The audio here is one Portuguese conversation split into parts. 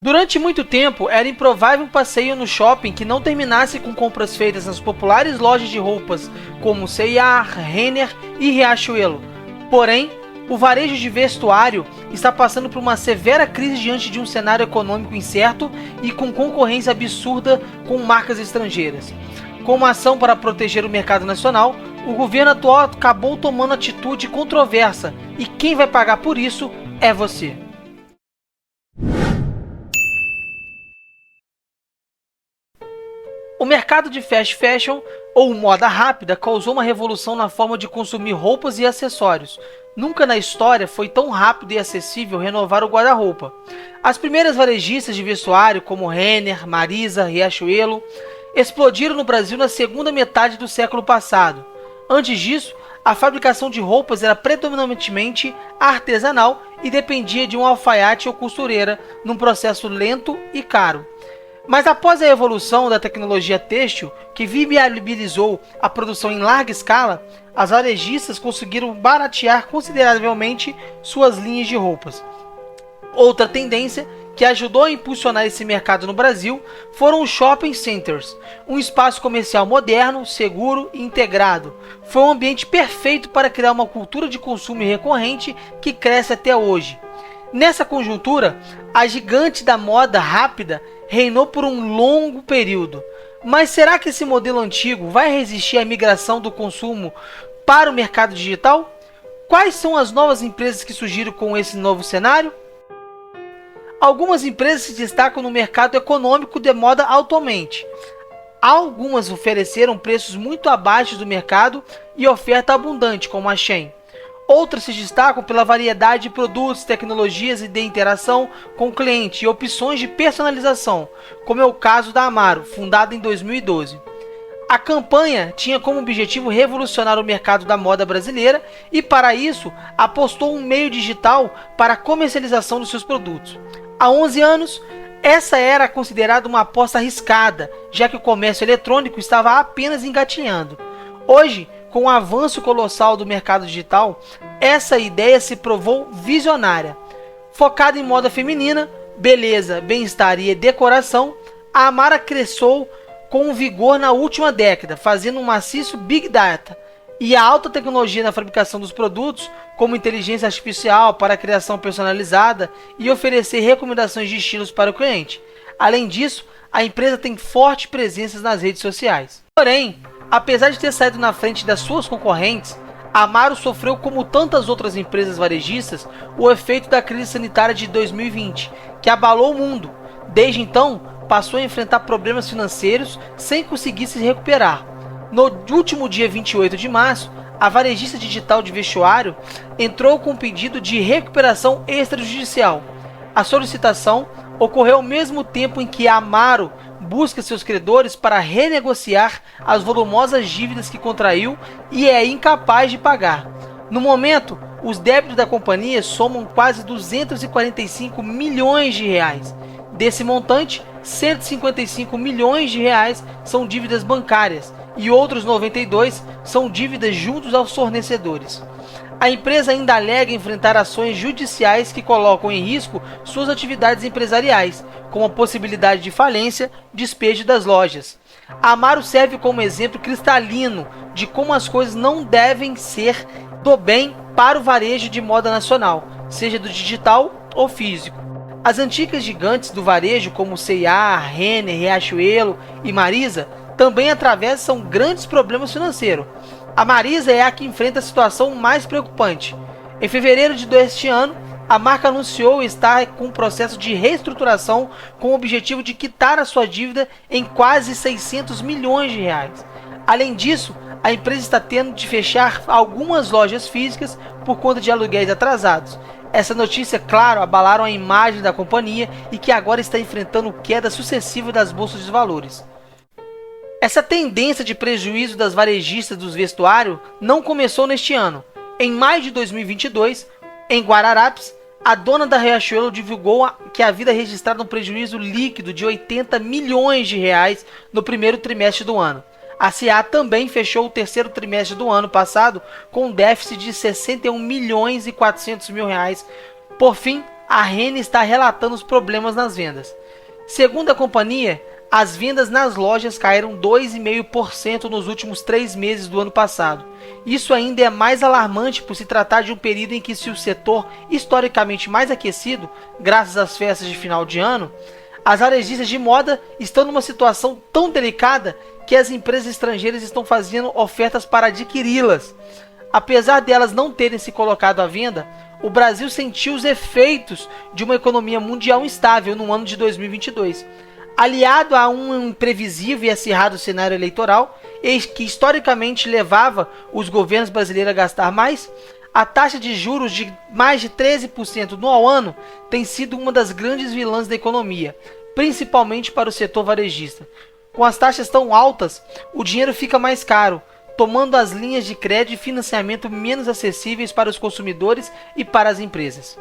Durante muito tempo, era improvável um passeio no shopping que não terminasse com compras feitas nas populares lojas de roupas como C&A, Renner e Riachuelo. Porém, o varejo de vestuário está passando por uma severa crise diante de um cenário econômico incerto e com concorrência absurda com marcas estrangeiras. Como ação para proteger o mercado nacional, o governo atual acabou tomando atitude controversa e quem vai pagar por isso é você. O mercado de fast fashion, ou moda rápida, causou uma revolução na forma de consumir roupas e acessórios. Nunca na história foi tão rápido e acessível renovar o guarda-roupa. As primeiras varejistas de vestuário, como Renner, Marisa, Riachuelo, explodiram no Brasil na segunda metade do século passado. Antes disso, a fabricação de roupas era predominantemente artesanal e dependia de um alfaiate ou costureira, num processo lento e caro. Mas após a evolução da tecnologia têxtil, que viabilizou a produção em larga escala, as varejistas conseguiram baratear consideravelmente suas linhas de roupas. Outra tendência que ajudou a impulsionar esse mercado no Brasil foram os shopping centers, um espaço comercial moderno, seguro e integrado. Foi um ambiente perfeito para criar uma cultura de consumo recorrente que cresce até hoje. Nessa conjuntura, a gigante da moda rápida reinou por um longo período. Mas será que esse modelo antigo vai resistir à migração do consumo para o mercado digital? Quais são as novas empresas que surgiram com esse novo cenário? Algumas empresas se destacam no mercado econômico de moda atualmente. Algumas ofereceram preços muito abaixo do mercado e oferta abundante, como a Shein. Outras se destacam pela variedade de produtos, tecnologias e de interação com o cliente e opções de personalização, como é o caso da Amaro, fundada em 2012. A campanha tinha como objetivo revolucionar o mercado da moda brasileira e, para isso, apostou um meio digital para a comercialização dos seus produtos. Há 11 anos, essa era considerada uma aposta arriscada, já que o comércio eletrônico estava apenas engatinhando. Hoje, com o avanço colossal do mercado digital, essa ideia se provou visionária. Focada em moda feminina, beleza, bem-estar e decoração, a Amara cresceu com vigor na última década, fazendo um maciço Big Data e a alta tecnologia na fabricação dos produtos, como inteligência artificial para a criação personalizada e oferecer recomendações de estilos para o cliente. Além disso, a empresa tem forte presença nas redes sociais. Porém, apesar de ter saído na frente das suas concorrentes, a Amaro sofreu, como tantas outras empresas varejistas, o efeito da crise sanitária de 2020, que abalou o mundo. Desde então, passou a enfrentar problemas financeiros sem conseguir se recuperar. No último dia 28 de março, a varejista digital de vestuário entrou com um pedido de recuperação extrajudicial. A solicitação ocorreu ao mesmo tempo em que a Amaro busca seus credores para renegociar as volumosas dívidas que contraiu e é incapaz de pagar. No momento, os débitos da companhia somam quase 245 milhões de reais. Desse montante, 155 milhões de reais são dívidas bancárias e outros 92 são dívidas juntos aos fornecedores. A empresa ainda alega enfrentar ações judiciais que colocam em risco suas atividades empresariais, como a possibilidade de falência, despejo das lojas. A Amaro serve como exemplo cristalino de como as coisas não devem ser do bem para o varejo de moda nacional, seja do digital ou físico. As antigas gigantes do varejo, como C&A, Renner, Riachuelo e Marisa, também atravessam grandes problemas financeiros. A Marisa é a que enfrenta a situação mais preocupante. Em fevereiro deste ano, a marca anunciou estar com um processo de reestruturação com o objetivo de quitar a sua dívida em quase 600 milhões de reais. Além disso, a empresa está tendo de fechar algumas lojas físicas por conta de aluguéis atrasados. Essa notícia, claro, abalaram a imagem da companhia e que agora está enfrentando queda sucessiva das bolsas de valores. Essa tendência de prejuízo das varejistas dos vestuários não começou neste ano. Em maio de 2022, em Guararapes, a dona da Riachuelo divulgou que havia registrado um prejuízo líquido de 80 milhões de reais no primeiro trimestre do ano. A C&A também fechou o terceiro trimestre do ano passado com um déficit de 61 milhões e 400 mil reais. Por fim, a Renner está relatando os problemas nas vendas. Segundo a companhia, as vendas nas lojas caíram 2,5% nos últimos 3 meses do ano passado. Isso ainda é mais alarmante por se tratar de um período em que se o setor historicamente mais aquecido, graças às festas de final de ano, as varejistas de moda estão numa situação tão delicada que as empresas estrangeiras estão fazendo ofertas para adquiri-las. Apesar delas não terem se colocado à venda, o Brasil sentiu os efeitos de uma economia mundial instável no ano de 2022. Aliado a um imprevisível e acirrado cenário eleitoral, que historicamente levava os governos brasileiros a gastar mais, a taxa de juros de mais de 13% no ao ano tem sido uma das grandes vilãs da economia, principalmente para o setor varejista. Com as taxas tão altas, o dinheiro fica mais caro, tomando as linhas de crédito e financiamento menos acessíveis para os consumidores e para as empresas.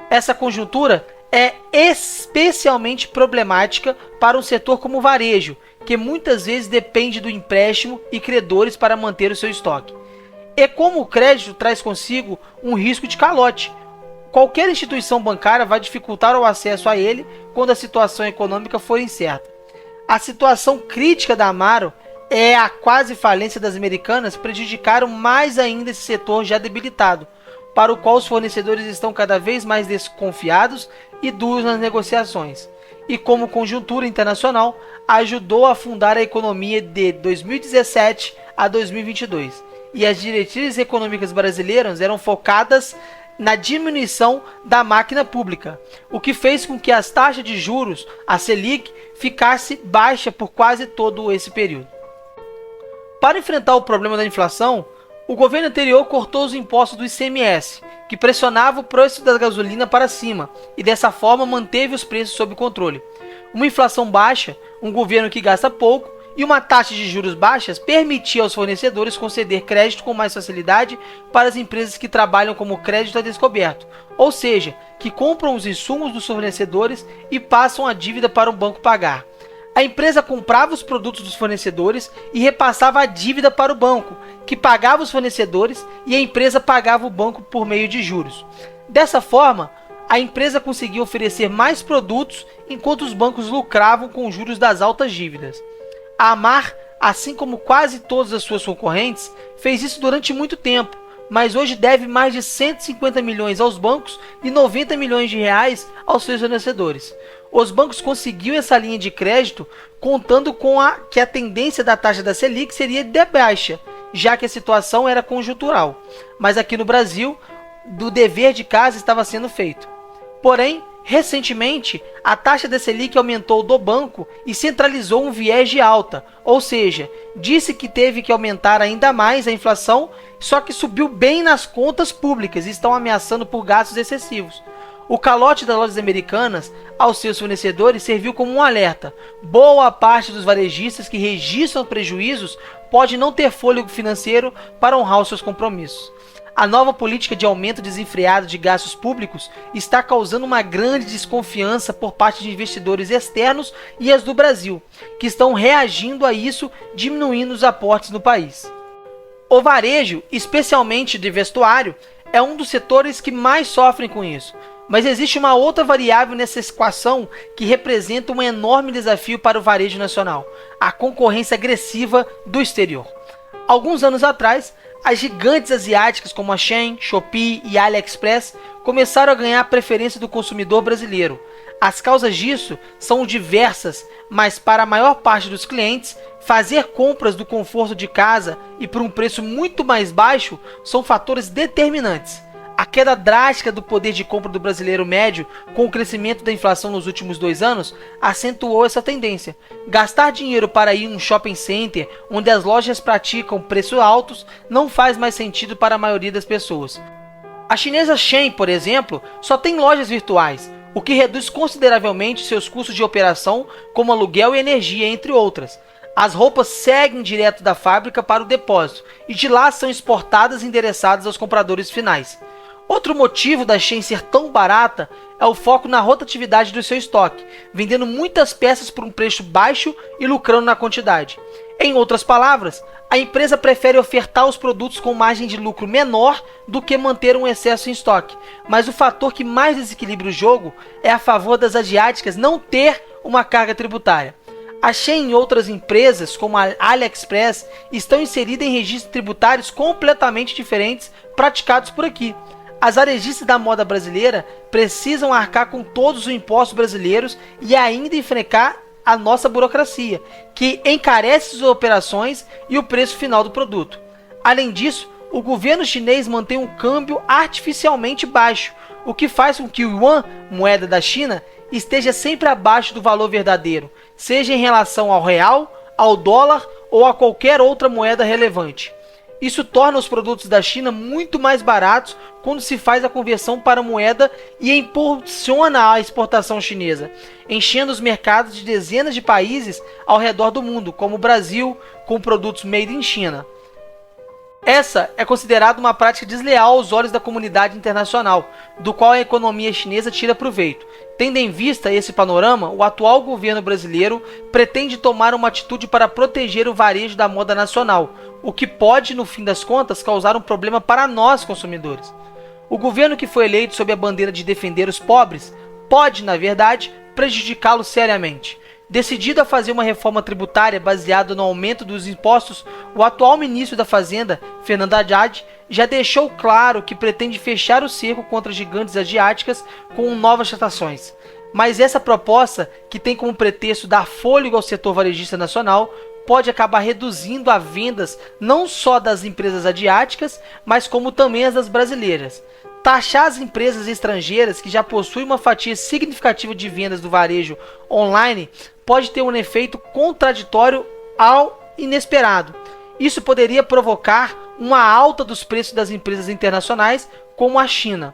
Essa conjuntura é especialmente problemática para um setor como o varejo, que muitas vezes depende do empréstimo e credores para manter o seu estoque. E como o crédito traz consigo um risco de calote, qualquer instituição bancária vai dificultar o acesso a ele quando a situação econômica for incerta. A situação crítica da Amaro e a quase falência das Americanas prejudicaram mais ainda esse setor já debilitado, para o qual os fornecedores estão cada vez mais desconfiados e duros nas negociações, e como conjuntura internacional ajudou a afundar a economia de 2017 a 2022, e as diretrizes econômicas brasileiras eram focadas na diminuição da máquina pública, o que fez com que as taxas de juros, a Selic, ficasse baixa por quase todo esse período. Para enfrentar o problema da inflação, o governo anterior cortou os impostos do ICMS, que pressionava o preço da gasolina para cima, e dessa forma manteve os preços sob controle. Uma inflação baixa, um governo que gasta pouco e uma taxa de juros baixas permitia aos fornecedores conceder crédito com mais facilidade para as empresas que trabalham como crédito a descoberto, ou seja, que compram os insumos dos fornecedores e passam a dívida para o banco pagar. A empresa comprava os produtos dos fornecedores e repassava a dívida para o banco, que pagava os fornecedores e a empresa pagava o banco por meio de juros. Dessa forma, a empresa conseguia oferecer mais produtos enquanto os bancos lucravam com os juros das altas dívidas. A Amar, assim como quase todas as suas concorrentes, fez isso durante muito tempo, mas hoje deve mais de 150 milhões aos bancos e 90 milhões de reais aos seus fornecedores. Os bancos conseguiram essa linha de crédito contando com que a tendência da taxa da Selic seria de baixa, já que a situação era conjuntural. Mas aqui no Brasil, o dever de casa estava sendo feito. Porém, recentemente, a taxa da Selic aumentou do banco e centralizou um viés de alta, ou seja, disse que teve que aumentar ainda mais a inflação, só que subiu bem nas contas públicas e estão ameaçando por gastos excessivos. O calote das lojas americanas aos seus fornecedores serviu como um alerta. Boa parte dos varejistas que registram prejuízos pode não ter fôlego financeiro para honrar os seus compromissos. A nova política de aumento desenfreado de gastos públicos está causando uma grande desconfiança por parte de investidores externos e as do Brasil, que estão reagindo a isso, diminuindo os aportes no país. O varejo, especialmente de vestuário, é um dos setores que mais sofrem com isso. Mas existe uma outra variável nessa equação que representa um enorme desafio para o varejo nacional: a concorrência agressiva do exterior. Alguns anos atrás, as gigantes asiáticas como a Shein, Shopee e AliExpress começaram a ganhar a preferência do consumidor brasileiro. As causas disso são diversas, mas para a maior parte dos clientes, fazer compras do conforto de casa e por um preço muito mais baixo são fatores determinantes. A queda drástica do poder de compra do brasileiro médio, com o crescimento da inflação nos últimos 2 anos, acentuou essa tendência. Gastar dinheiro para ir em um shopping center, onde as lojas praticam preços altos, não faz mais sentido para a maioria das pessoas. A chinesa Shein, por exemplo, só tem lojas virtuais, o que reduz consideravelmente seus custos de operação, como aluguel e energia, entre outras. As roupas seguem direto da fábrica para o depósito, e de lá são exportadas e endereçadas aos compradores finais. Outro motivo da Shein ser tão barata é o foco na rotatividade do seu estoque, vendendo muitas peças por um preço baixo e lucrando na quantidade. Em outras palavras, a empresa prefere ofertar os produtos com margem de lucro menor do que manter um excesso em estoque. Mas o fator que mais desequilibra o jogo é a favor das asiáticas não ter uma carga tributária. A Shein e outras empresas, como a AliExpress, estão inseridas em registros tributários completamente diferentes praticados por aqui. As varejistas da moda brasileira precisam arcar com todos os impostos brasileiros e ainda enfrentar a nossa burocracia, que encarece as operações e o preço final do produto. Além disso, o governo chinês mantém um câmbio artificialmente baixo, o que faz com que o yuan, moeda da China, esteja sempre abaixo do valor verdadeiro, seja em relação ao real, ao dólar ou a qualquer outra moeda relevante. Isso torna os produtos da China muito mais baratos quando se faz a conversão para moeda e impulsiona a exportação chinesa, enchendo os mercados de dezenas de países ao redor do mundo, como o Brasil, com produtos made in China. Essa é considerada uma prática desleal aos olhos da comunidade internacional, do qual a economia chinesa tira proveito. Tendo em vista esse panorama, o atual governo brasileiro pretende tomar uma atitude para proteger o varejo da moda nacional, o que pode, no fim das contas, causar um problema para nós, consumidores. O governo que foi eleito sob a bandeira de defender os pobres pode, na verdade, prejudicá-los seriamente. Decidido a fazer uma reforma tributária baseada no aumento dos impostos, o atual ministro da Fazenda, Fernando Haddad, já deixou claro que pretende fechar o cerco contra gigantes asiáticas com novas taxações. Mas essa proposta, que tem como pretexto dar fôlego ao setor varejista nacional, pode acabar reduzindo as vendas não só das empresas asiáticas, mas como também as das brasileiras. Taxar as empresas estrangeiras que já possuem uma fatia significativa de vendas do varejo online pode ter um efeito contraditório ao inesperado. Isso poderia provocar uma alta dos preços das empresas internacionais, como a China.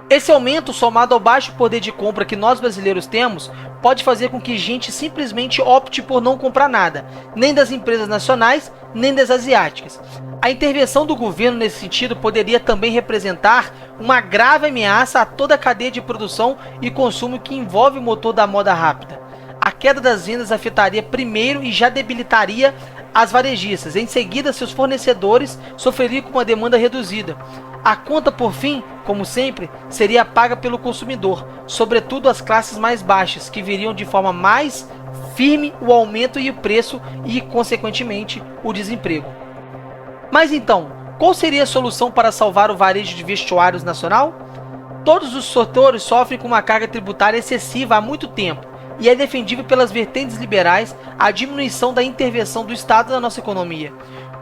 Esse aumento, somado ao baixo poder de compra que nós brasileiros temos, pode fazer com que gente simplesmente opte por não comprar nada, nem das empresas nacionais, nem das asiáticas. A intervenção do governo nesse sentido poderia também representar uma grave ameaça a toda a cadeia de produção e consumo que envolve o motor da moda rápida. A queda das vendas afetaria primeiro e já debilitaria as varejistas. Em seguida, seus fornecedores sofreriam com uma demanda reduzida. A conta, por fim, como sempre, seria paga pelo consumidor, sobretudo as classes mais baixas, que veriam de forma mais firme o aumento e o preço e, consequentemente, o desemprego. Mas então, qual seria a solução para salvar o varejo de vestuários nacional? Todos os setores sofrem com uma carga tributária excessiva há muito tempo, e é defendível pelas vertentes liberais a diminuição da intervenção do Estado na nossa economia.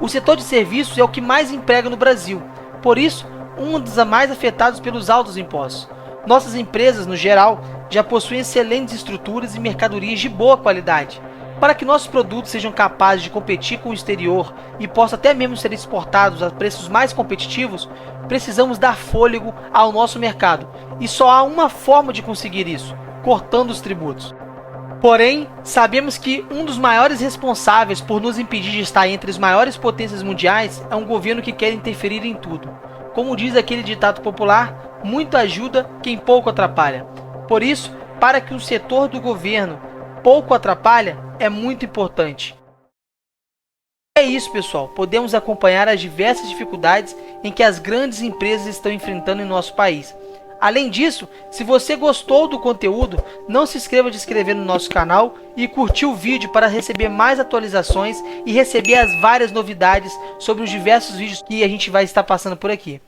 O setor de serviços é o que mais emprega no Brasil, por isso, um dos mais afetados pelos altos impostos. Nossas empresas, no geral, já possuem excelentes estruturas e mercadorias de boa qualidade. Para que nossos produtos sejam capazes de competir com o exterior e possam até mesmo ser exportados a preços mais competitivos, precisamos dar fôlego ao nosso mercado. E só há uma forma de conseguir isso: cortando os tributos. Porém, sabemos que um dos maiores responsáveis por nos impedir de estar entre as maiores potências mundiais é um governo que quer interferir em tudo. Como diz aquele ditado popular, muito ajuda quem pouco atrapalha. Por isso, para que o setor do governo pouco atrapalha, é muito importante. É isso, pessoal. Podemos acompanhar as diversas dificuldades em que as grandes empresas estão enfrentando em nosso país. Além disso, se você gostou do conteúdo, não se esqueça de se inscrever no nosso canal e curtir o vídeo para receber mais atualizações e receber as várias novidades sobre os diversos vídeos que a gente vai estar passando por aqui.